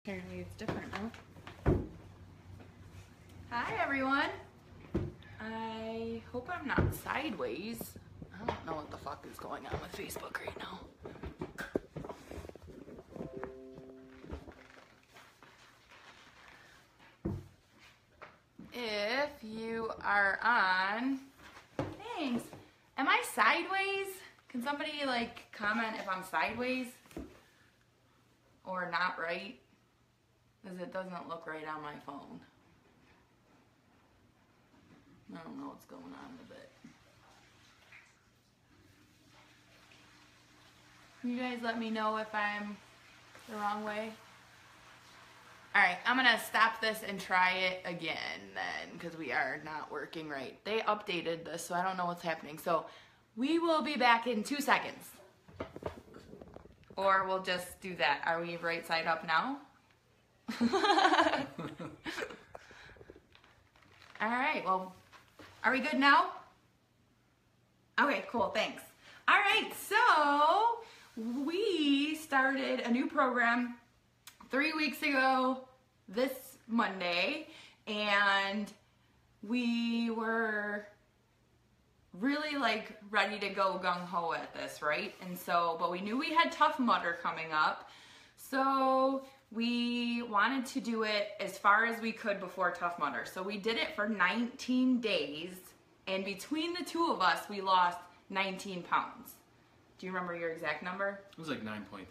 Apparently it's different now. Hi everyone. I hope I'm not sideways. I don't know what the fuck is going on with Facebook right now. If you are on, thanks. Am I sideways? Can somebody like comment if I'm sideways or not right? Because it doesn't look right on my phone. I don't know what's going on with it. Can you guys let me know if I'm the wrong way? Alright, I'm going to stop this and try it again then, because we are not working right. They updated this, so I don't know what's happening. So we will be back in 2 seconds. Or we'll just do that. Are we right side up now? Alright, well, are we good now? Okay, cool, thanks. Alright, so we started a new program 3 weeks ago this Monday, and we were really like ready to go gung-ho at this, right? And so, but we knew we had Tough Mudder coming up, so we wanted to do it as far as we could before Tough Mudder. So we did it for 19 days, and between the two of us, we lost 19 pounds. Do you remember your exact number? It was like 9.3.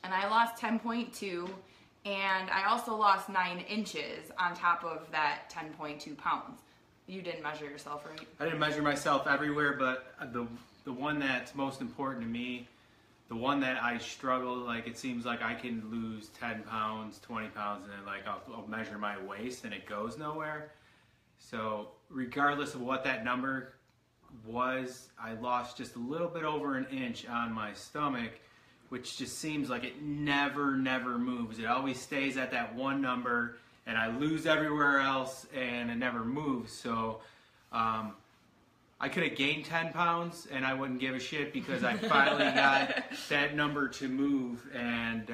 And I lost 10.2, and I also lost 9 inches on top of that 10.2 pounds. You didn't measure yourself, right? I didn't measure myself everywhere, but the one that's most important to me, the one that I struggle, like it seems like I can lose 10 pounds, 20 pounds, and then like I'll measure my waist and it goes nowhere. So regardless of what that number was, I lost just a little bit over an inch on my stomach, which just seems like it never moves. It always stays at that one number, and I lose everywhere else, and it never moves. So I could have gained 10 pounds, and I wouldn't give a shit because I finally got that number to move. And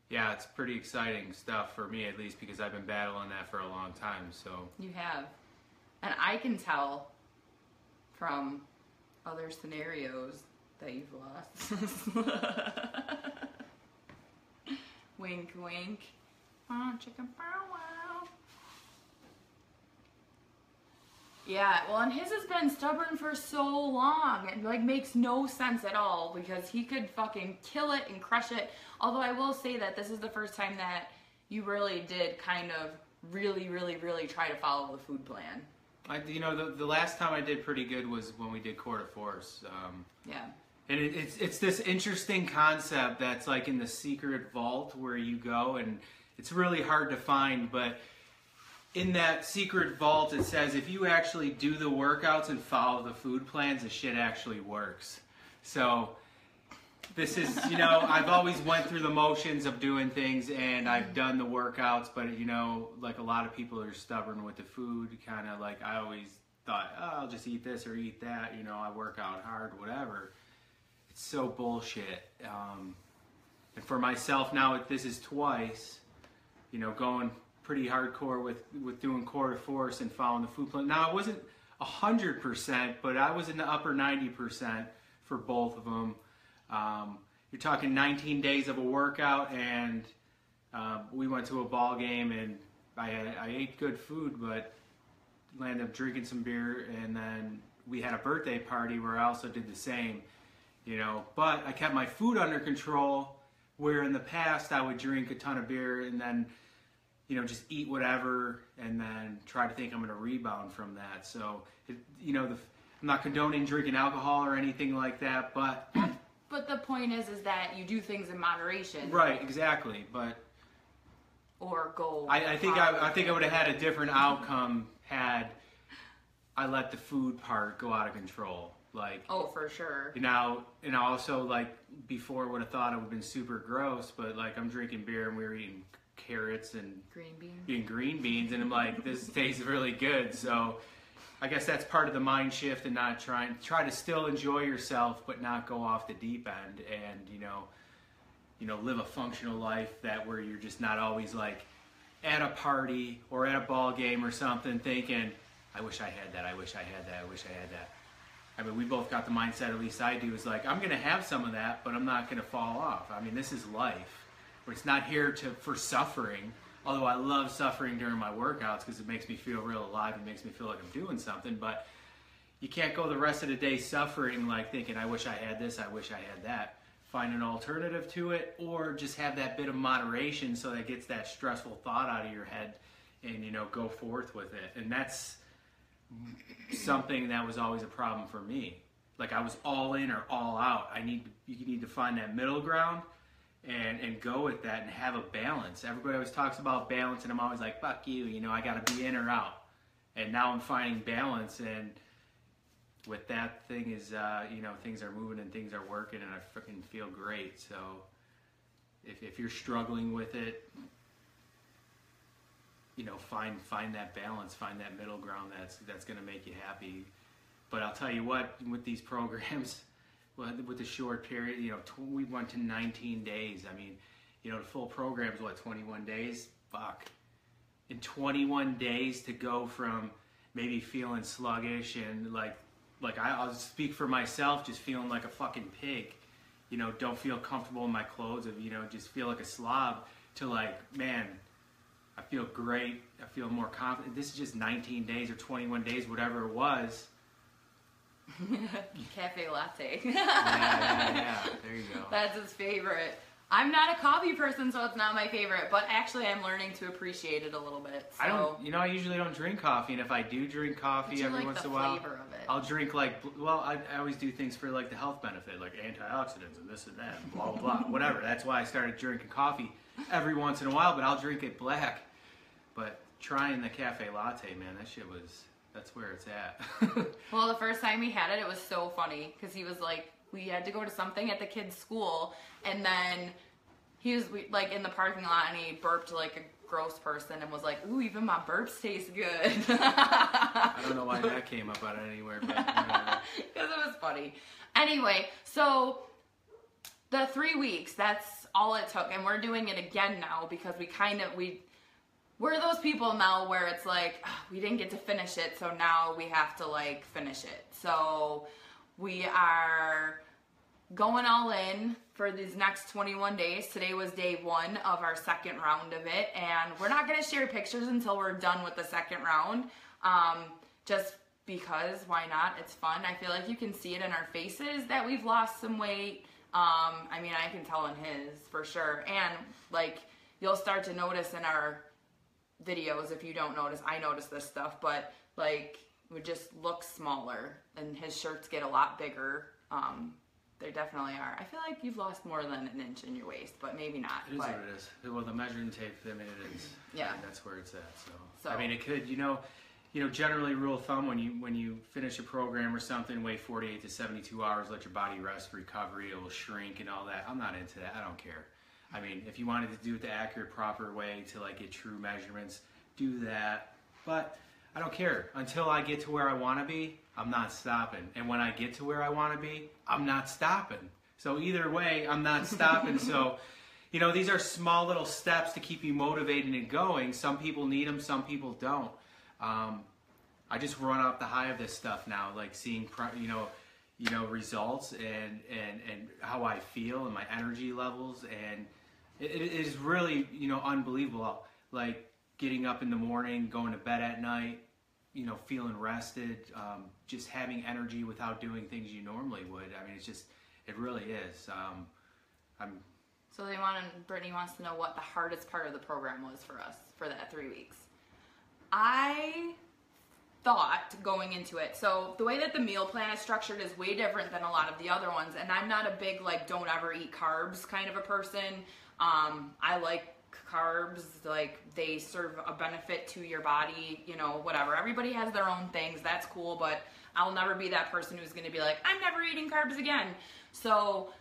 yeah, it's pretty exciting stuff for me, at least, because I've been battling that for a long time. So You have. And I can tell from other scenarios that you've lost. Wink, wink. Oh, chicken bow wow. Yeah, well, and his has been stubborn for so long. It like makes no sense at all because he could fucking kill it and crush it. Although I will say that this is the first time that you really did kind of really try to follow the food plan. you know, the last time I did pretty good was when we did quarter force. Yeah. And it's this interesting concept that's like in the secret vault where you go, and it's really hard to find, but in that secret vault it says if you actually do the workouts and follow the food plans, the shit actually works. So this is, you know, I've always went through the motions of doing things and I've done the workouts, but you know, like a lot of people are stubborn with the food, kind of like I always thought, oh, I'll just eat this or eat that, you know, I work out hard, whatever. It's so bullshit. And for myself now, this is twice, you know, going pretty hardcore with doing quarter force and following the food plan. Now, it wasn't 100%, but I was in the upper 90% for both of them. You're talking 19 days of a workout, and we went to a ball game, and I ate good food, but landed up drinking some beer, and then we had a birthday party where I also did the same, you know. But I kept my food under control, where in the past I would drink a ton of beer and then, you know, just eat whatever and then try to think I'm going to rebound from that. So, you know, I'm not condoning drinking alcohol or anything like that, but... But the point is that you do things in moderation. Right, exactly, but... Or go... I think I would have had a different outcome had I let the food part go out of control. Like, oh, for sure. You know, and also, like, before I would have thought it would have been super gross, but, like, I'm drinking beer and we were eating carrots and green beans, and I'm like, this tastes really good. So I guess that's part of the mind shift, and not try to still enjoy yourself but not go off the deep end. And you know, live a functional life where you're just not always like at a party or at a ball game or something thinking, I wish I had that, I wish I had that, I wish I had that. I mean, we both got the mindset, at least I do, is like, I'm going to have some of that, but I'm not going to fall off. I mean, this is life. But it's not here for suffering, although I love suffering during my workouts because it makes me feel real alive and makes me feel like I'm doing something. But you can't go the rest of the day suffering, like thinking, I wish I had this, I wish I had that. Find an alternative to it, or just have that bit of moderation so that gets that stressful thought out of your head and, go forth with it. And that's something that was always a problem for me. Like, I was all in or all out. You need to find that middle ground and go with that and have a balance. Everybody always talks about balance, and I'm always like, fuck you, I got to be in or out. And now I'm finding balance, and with that thing is, things are moving and things are working, and I freaking feel great. So if you're struggling with it, find that balance, find that middle ground that's going to make you happy. But I'll tell you what, with these programs, with the short period, we went to 19 days. I mean, the full program is 21 days? Fuck. In 21 days to go from maybe feeling sluggish and I'll speak for myself, just feeling like a fucking pig, don't feel comfortable in my clothes, just feel like a slob, to like, man, I feel great, I feel more confident. This is just 19 days or 21 days, whatever it was. Cafe latte. Yeah, there you go. That's his favorite. I'm not a coffee person, so it's not my favorite, but actually I'm learning to appreciate it a little bit. So. I usually don't drink coffee, and if I do drink coffee every once in a while, I'll drink I always do things for like the health benefit, like antioxidants and this and that, and blah, blah, blah, whatever. That's why I started drinking coffee every once in a while, but I'll drink it black. But trying the cafe latte, man, that's where it's at. Well, the first time we had it, it was so funny, because he was like, we had to go to something at the kids' school, and then he was like in the parking lot, and he burped like a gross person and was like, ooh, even my burps taste good. I don't know why that came up out of anywhere, but whatever. Because it was funny. Anyway, so the 3 weeks, that's all it took, and we're doing it again now because we're those people now where it's like, oh, we didn't get to finish it, so now we have to like finish it. So we are going all in for these next 21 days. Today was day 1 of our second round of it, and we're not going to share pictures until we're done with the second round, just because, why not? It's fun. I feel like you can see it in our faces that we've lost some weight. I mean, I can tell in his for sure, and like you'll start to notice in our videos, if you don't notice, I notice this stuff, but like we just look smaller, and his shirts get a lot bigger. They definitely are. I feel like you've lost more than an inch in your waist, but maybe not. It is what it is. Well, the measuring tape, I mean, it is. Yeah. I mean, that's where it's at. So I mean, it could, generally rule of thumb, when you finish a program or something, wait 48 to 72 hours, let your body rest, recovery, it will shrink and all that. I'm not into that. I don't care. I mean, if you wanted to do it the accurate, proper way to like get true measurements, do that. But I don't care. Until I get to where I want to be, I'm not stopping. And when I get to where I want to be, I'm not stopping. So either way, I'm not stopping. So, these are small little steps to keep you motivated and going. Some people need them, some people don't. I just run off the high of this stuff now, like seeing, results and how I feel and my energy levels. And it is really, unbelievable. Like getting up in the morning, going to bed at night, feeling rested, just having energy without doing things you normally would. I mean, it really is. So Brittany wants to know what the hardest part of the program was for us for that 3 weeks. I thought going into it, so the way that the meal plan is structured is way different than a lot of the other ones, and I'm not a big like don't ever eat carbs kind of a person. I like carbs, like they serve a benefit to your body, whatever. Everybody has their own things, that's cool, but I'll never be that person who's going to be like, I'm never eating carbs again. So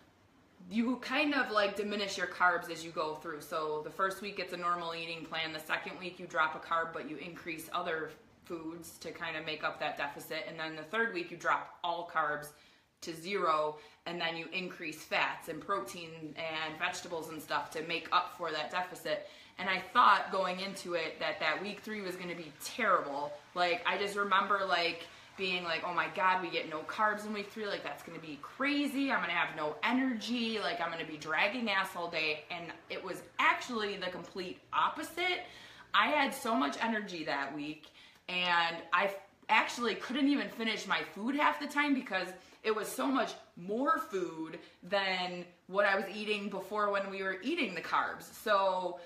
you kind of like diminish your carbs as you go through. So the first week it's a normal eating plan, the second week you drop a carb but you increase other foods to kind of make up that deficit, and then the third week you drop all carbs to zero, and then you increase fats and protein and vegetables and stuff to make up for that deficit. And I thought going into it that week 3 was going to be terrible. Like, I just remember like being like, oh my God, we get no carbs in week 3. Like, that's going to be crazy. I'm going to have no energy. Like, I'm going to be dragging ass all day. And it was actually the complete opposite. I had so much energy that week, and I actually couldn't even finish my food half the time because it was so much more food than what I was eating before when we were eating the carbs. So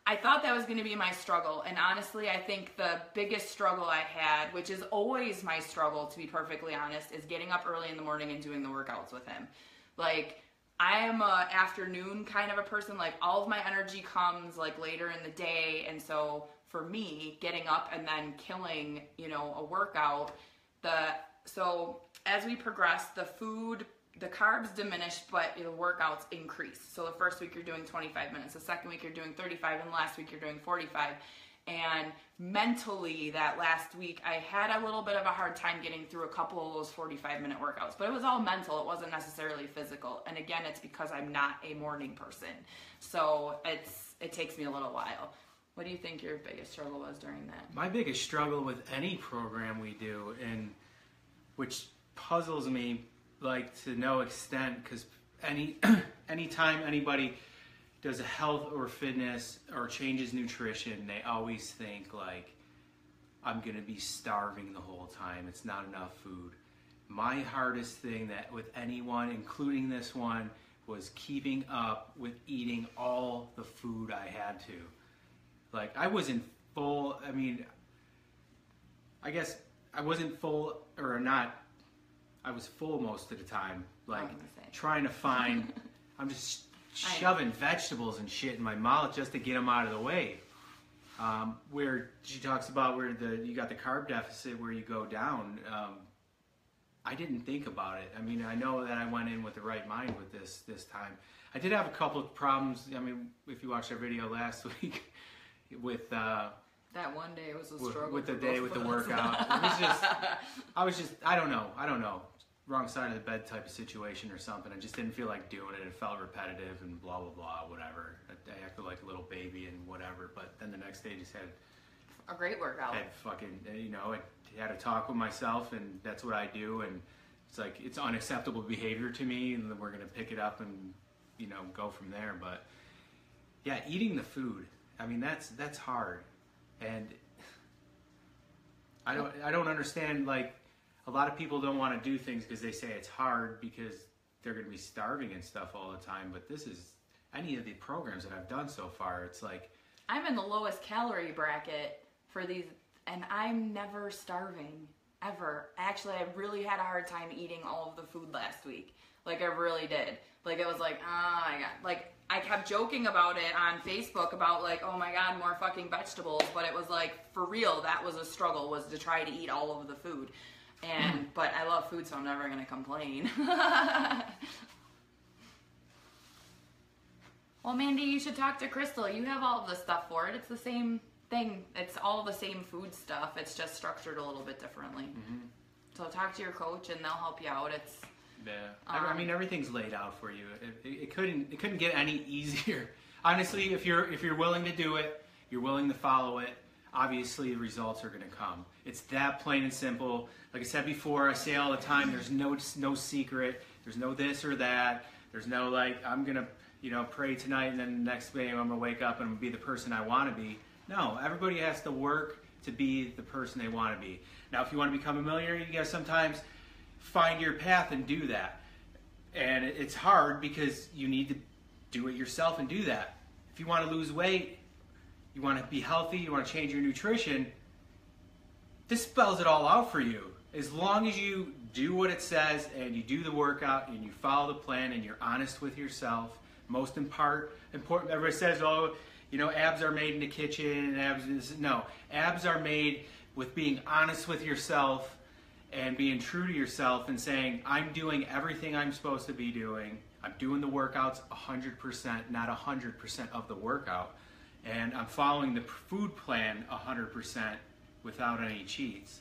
I thought that was going to be my struggle. And honestly, I think the biggest struggle I had, which is always my struggle, to be perfectly honest, is getting up early in the morning and doing the workouts with him. Like, I am a afternoon kind of a person. Like, all of my energy comes like later in the day. And so for me, getting up and then killing, a workout, so as we progressed, the carbs diminished, but the workouts increased. So the first week you're doing 25 minutes, the second week you're doing 35, and last week you're doing 45. And mentally, that last week, I had a little bit of a hard time getting through a couple of those 45-minute workouts. But it was all mental. It wasn't necessarily physical. And again, it's because I'm not a morning person. So it takes me a little while. What do you think your biggest struggle was during that? My biggest struggle with any program we do, and which puzzles me like to no extent, because anytime anybody does a health or fitness or changes nutrition, they always think like, I'm gonna be starving the whole time, it's not enough food. My hardest thing that with anyone, including this one, was keeping up with eating all the food I had to. Like, I wasn't full, I guess I wasn't full or not, I was full most of the time, like trying to find, I'm just shoving vegetables and shit in my mouth just to get them out of the way. Where she talks about where you got the carb deficit where you go down, I didn't think about it. I know that I went in with the right mind with this time. I did have a couple of problems. If you watched our video last week with that one day, it was a struggle with the day with the workout. I don't know, wrong side of the bed type of situation or something. I just didn't feel like doing it. It felt repetitive and blah blah blah, whatever. I acted like a little baby and whatever. But then the next day, just had a great workout. Had fucking, I had a talk with myself, and that's what I do. And it's like, it's unacceptable behavior to me, and then we're gonna pick it up and go from there. But yeah, eating the food. That's hard, and I don't understand. Like, a lot of people don't want to do things because they say it's hard because they're going to be starving and stuff all the time. But this is any of the programs that I've done so far. It's like I'm in the lowest calorie bracket for these, and I'm never starving ever. Actually, I really had a hard time eating all of the food last week. Like, I really did. Like, it was like, I kept joking about it on Facebook about like, oh my God, more fucking vegetables. But it was like, for real, that was a struggle, was to try to eat all of the food. But I love food, so I'm never going to complain. Well, Mandy, you should talk to Crystal. You have all of the stuff for it. It's the same thing. It's all the same food stuff. It's just structured a little bit differently. Mm-hmm. So talk to your coach, and they'll help you out. Yeah, everything's laid out for you. It couldn't get any easier. Honestly, if you're willing to do it, you're willing to follow it, obviously the results are going to come. It's that plain and simple. Like I said before, I say all the time, there's no secret. There's no this or that. There's no like, I'm going to pray tonight and then the next day I'm going to wake up and I'm going to be the person I want to be. No, everybody has to work to be the person they want to be. Now, if you want to become a millionaire, you got to sometimes find your path and do that. And it's hard because you need to do it yourself and do that. If you want to lose weight, you want to be healthy, you want to change your nutrition, this spells it all out for you. As long as you do what it says and you do the workout and you follow the plan and you're honest with yourself, most important, everybody says, abs are made in the kitchen, abs are made with being honest with yourself and being true to yourself and saying, I'm doing everything I'm supposed to be doing. I'm doing the workouts 100%, not 100% of the workout. And I'm following the food plan 100% without any cheats.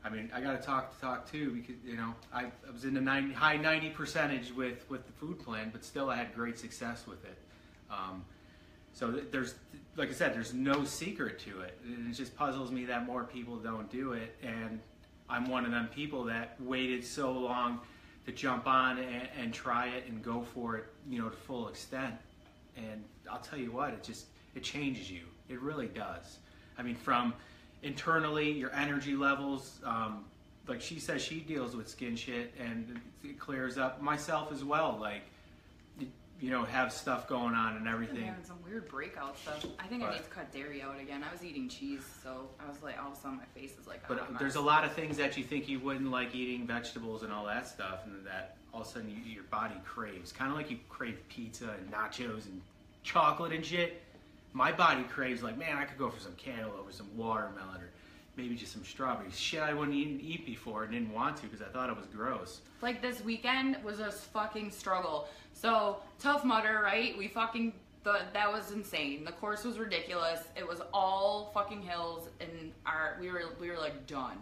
I mean, I got to talk too, because you know I was in the high 90 percentage with the food plan, but still I had great success with it. So there's, like I said, there's no secret to it. It just puzzles me that more people don't do it, and I'm one of them people that waited so long to jump on and try it and go for it, you know, to full extent. And I'll tell you what, it changes you. It really does. I mean, from internally, your energy levels, like she says, she deals with skin shit and it clears up. Myself as well, like, you know, have stuff going on and everything. Yeah, some weird breakout stuff. I think I need to cut dairy out again. I was eating cheese, so I was like, all of a sudden my face is like, but there's a lot of things that you think you wouldn't, like eating vegetables and all that stuff, and that all of a sudden your body craves. Kind of like you crave pizza and nachos and chocolate and shit. My body craves, like, man, I could go for some cantaloupe or some watermelon or maybe just some strawberries. Shit I wouldn't even eat before and didn't want to because I thought it was gross. Like, this weekend was a fucking struggle. So, Tough Mudder, right? That was insane. The course was ridiculous. It was all fucking hills, and we were like done.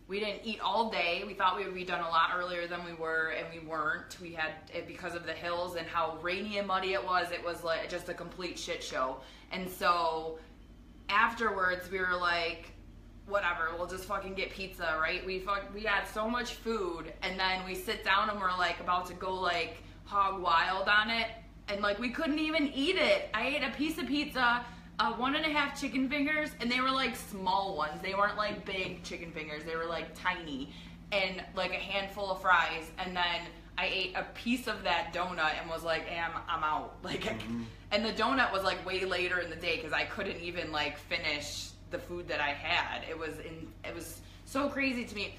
We didn't eat all day. We thought we would be done a lot earlier than we were, and we weren't. We had it because of the hills and how rainy and muddy it was. It was like just a complete shit show. And so afterwards, we were like, whatever, we'll just fucking get pizza, right? We had so much food, and then we sit down and we're like about to go like hog wild on it, and like we couldn't even eat it. I ate a piece of pizza, 1.5 chicken fingers, and they were like small ones. They weren't like big chicken fingers. They were like tiny, and like a handful of fries, and then I ate a piece of that donut and was like, I'm out. Like, and the donut was like way later in the day because I couldn't even like finish the food that I had. It was so crazy to me,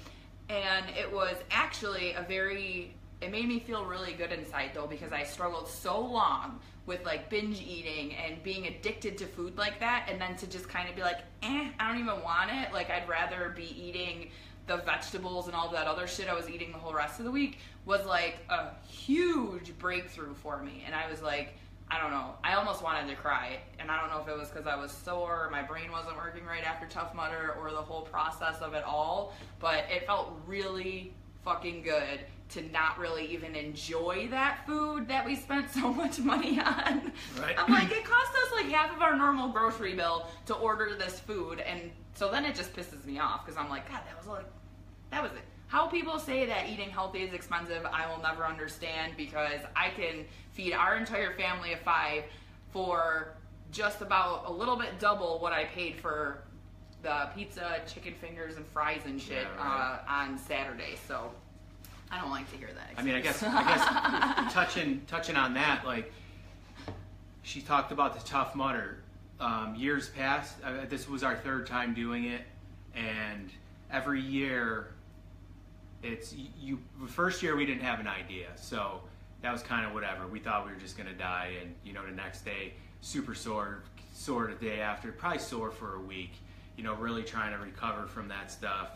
and it was actually it made me feel really good inside though, because I struggled so long with like binge eating and being addicted to food like that, and then to just kind of be like, I don't even want it. Like, I'd rather be eating the vegetables and all that other shit I was eating the whole rest of the week, was like a huge breakthrough for me. And I was like, I don't know, I almost wanted to cry, and I don't know if it was because I was sore, or my brain wasn't working right after Tough Mudder, or the whole process of it all, but it felt really fucking good to not really even enjoy that food that we spent so much money on. Right. I'm like, it cost us like half of our normal grocery bill to order this food, and so then it just pisses me off, because I'm like, God, that was it. How people say that eating healthy is expensive, I will never understand, because I can feed our entire family of 5 for just about a little bit double what I paid for the pizza, chicken fingers, and fries and shit on Saturday. So I don't like to hear that. I mean, I guess touching on that, like, she talked about the Tough Mudder. Years past, this was our 3rd time doing it, and every year, the first year we didn't have an idea, so that was kind of whatever. We thought we were just gonna die, and you know, the next day, super sore the day after, probably sore for a week. You know, really trying to recover from that stuff.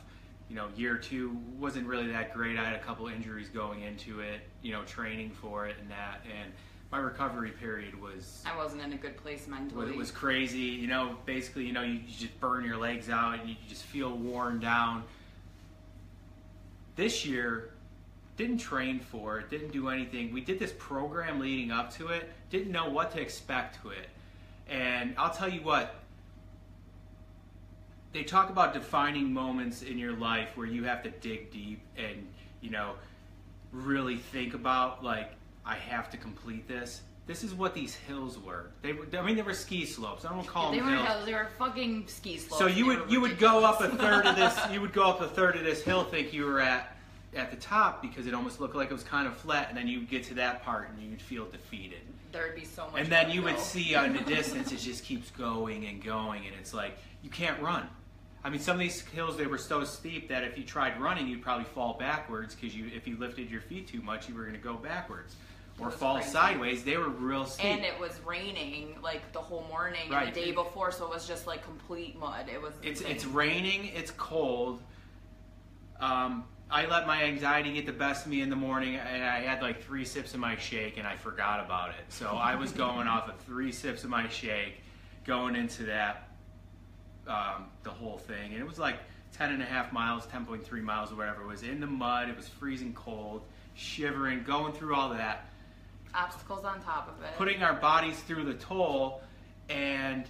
You know, year 2 wasn't really that great. I had a couple injuries going into it, you know, training for it and that, and my recovery period was... I wasn't in a good place mentally. It was crazy, you know, basically, you know, you just burn your legs out and you just feel worn down. This year, didn't train for it, didn't do anything. We did this program leading up to it, didn't know what to expect to it. And I'll tell you what, they talk about defining moments in your life where you have to dig deep and, you know, really think about, like, I have to complete this. This is what these hills were. They were ski slopes. I don't call them hills. They weren't hills. They were fucking ski slopes. So you would go up a third of this. You would go up a third of this hill, think you were at the top, because it almost looked like it was kind of flat, and then you would get to that part and you'd feel defeated. There'd be so much. And then you would see in the distance it just keeps going and going, and it's like you can't run. I mean, some of these hills, they were so steep that if you tried running, you'd probably fall backwards, because if you lifted your feet too much, you were going to go backwards. Or fall sideways. They were real steep. And it was raining like the whole morning and the day before, so it was just like complete mud. It was it's raining, it's cold. I let my anxiety get the best of me in the morning, and I had like 3 sips of my shake, and I forgot about it. So I was going off of 3 sips of my shake, going into that, the whole thing. And it was like 10.5 miles, 10.3 miles, or whatever. It was in the mud. It was freezing cold, shivering, going through all that. Obstacles on top of it. Putting our bodies through the toll. And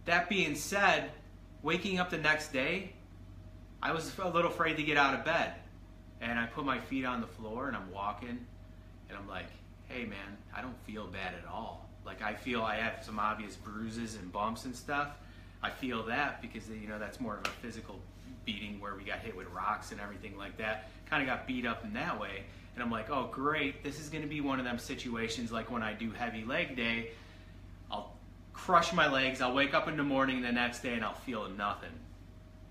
that being said, waking up the next day, I was a little afraid to get out of bed. And I put my feet on the floor and I'm walking and I'm like, hey man, I don't feel bad at all. Like I feel I have some obvious bruises and bumps and stuff. I feel that because, you know, that's more of a physical beating where we got hit with rocks and everything like that. Kind of got beat up in that way. And I'm like, oh great, this is going to be one of them situations like when I do heavy leg day, I'll crush my legs, I'll wake up in the morning the next day and I'll feel nothing.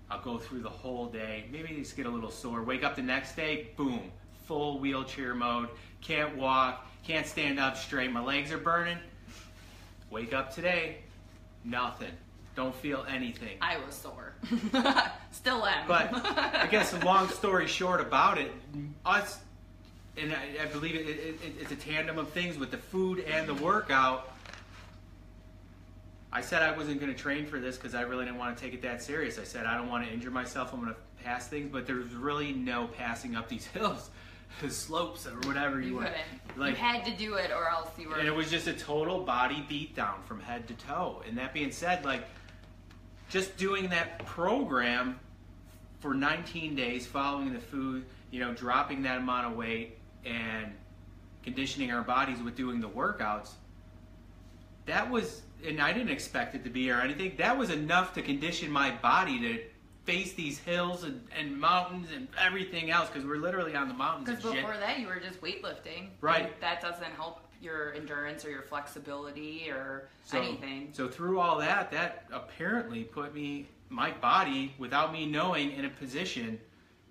I'll go through the whole day, maybe just get a little sore, wake up the next day, boom, full wheelchair mode, can't walk, can't stand up straight, my legs are burning. Wake up today, nothing. Don't feel anything. I was sore. Still am. But I guess a long story short about it, us, and I believe it's a tandem of things with the food and the workout. I said I wasn't going to train for this because I really didn't want to take it that serious. I said I don't want to injure myself. I'm going to pass things, but there's really no passing up these hills, the slopes or whatever you want. Like, you had to do it or else you were. And it was just a total body beat down from head to toe. And that being said, like just doing that program for 19 days, following the food, you know, dropping that amount of weight and conditioning our bodies with doing the workouts, that was, and I didn't expect it to be or anything, that was enough to condition my body to face these hills and mountains and everything else, because we're literally on the mountains. Because before that you were just weightlifting. Right. That doesn't help your endurance or your flexibility or anything. So through all that, that apparently put me, my body, without me knowing, in a position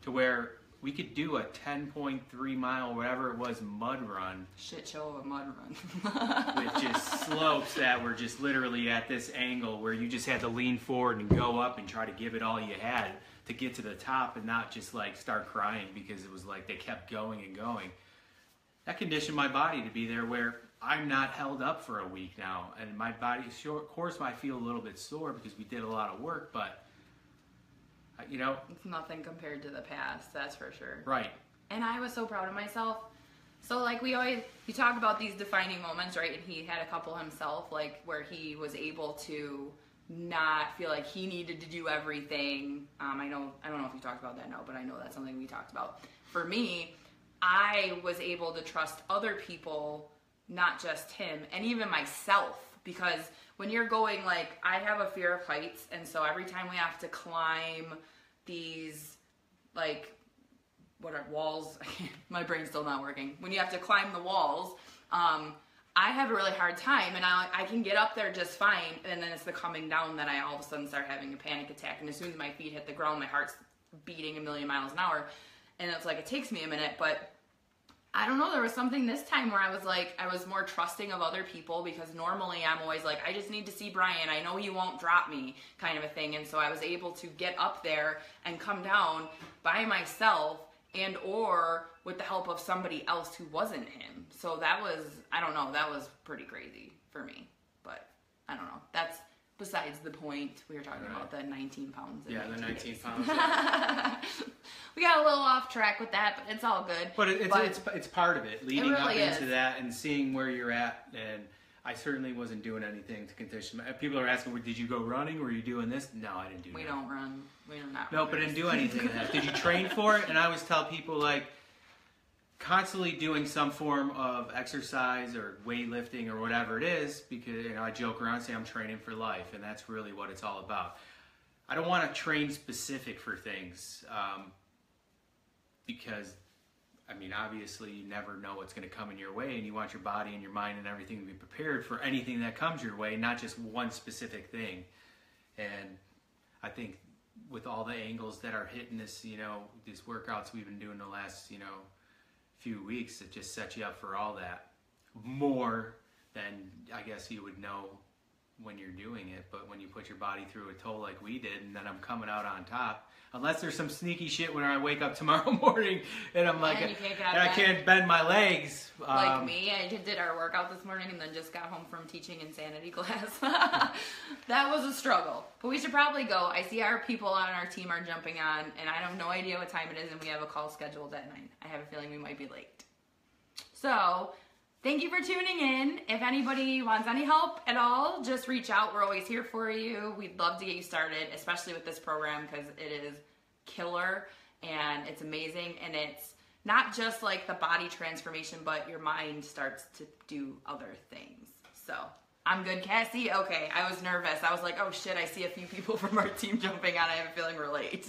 to where we could do a 10.3 mile, whatever it was, mud run. Shit show of a mud run. With just slopes that were just literally at this angle where you just had to lean forward and go up and try to give it all you had to get to the top and not just like start crying because it was like they kept going and going. That conditioned my body to be there where I'm not held up for a week now. And my body, of course, might feel a little bit sore because we did a lot of work, but you know, it's nothing compared to the past, that's for sure. Right. And I was so proud of myself. So like you talk about these defining moments, right? And he had a couple himself, like where he was able to not feel like he needed to do everything. I don't know if you talked about that now, but I know that's something we talked about. For me, I was able to trust other people, not just him, and even myself, because when you're going, like, I have a fear of heights, and so every time we have to climb these, like, what are walls? My brain's still not working. When you have to climb the walls, I have a really hard time, and I can get up there just fine, and then it's the coming down that I all of a sudden start having a panic attack, and as soon as my feet hit the ground, my heart's beating a million miles an hour, and it's like it takes me a minute, but I don't know, there was something this time where I was more trusting of other people, because normally I'm always like, I just need to see Brian, I know he won't drop me, kind of a thing. And so I was able to get up there and come down by myself and or with the help of somebody else who wasn't him. So that was, I don't know, that was pretty crazy for me. But I don't know, that's besides the point. We were talking about the 19 pounds. Yeah, the 19 days. pounds. We got a little off track with that, but it's all good. But it's part of it, leading really up into is. that and seeing where you're at. And I certainly wasn't doing anything to condition. People are asking, well, did you go running? Were you doing this? No, I didn't do that. We don't run. We do not. No, but I didn't do anything of that. Did you train for it? And I always tell people, like, constantly doing some form of exercise or weightlifting or whatever it is, because, you know, I joke around and say I'm training for life, and that's really what it's all about. I don't want to train specific for things, because, I mean, obviously you never know what's going to come in your way, and you want your body and your mind and everything to be prepared for anything that comes your way, not just one specific thing. And I think with all the angles that are hitting this, you know, these workouts we've been doing the last, you know, few weeks, it just sets you up for all that more than I guess you would know when you're doing it, but when you put your body through a toll like we did, and then I'm coming out on top, unless there's some sneaky shit when I wake up tomorrow morning and I'm like, I can't bend my legs. Like me, I did our workout this morning and then just got home from teaching insanity class. That was a struggle, but we should probably go. I see our people on our team are jumping on, and I have no idea what time it is, and we have a call scheduled at 9. I have a feeling we might be late. So, thank you for tuning in. If anybody wants any help at all, just reach out. We're always here for you. We'd love to get you started, especially with this program, because it is killer and it's amazing, and it's not just like the body transformation, but your mind starts to do other things. So, I'm good, Cassie? Okay, I was nervous. I was like, oh shit, I see a few people from our team jumping on. I have a feeling we're late.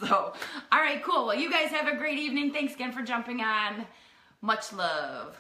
So, all right, cool. Well, you guys have a great evening. Thanks again for jumping on. Much love.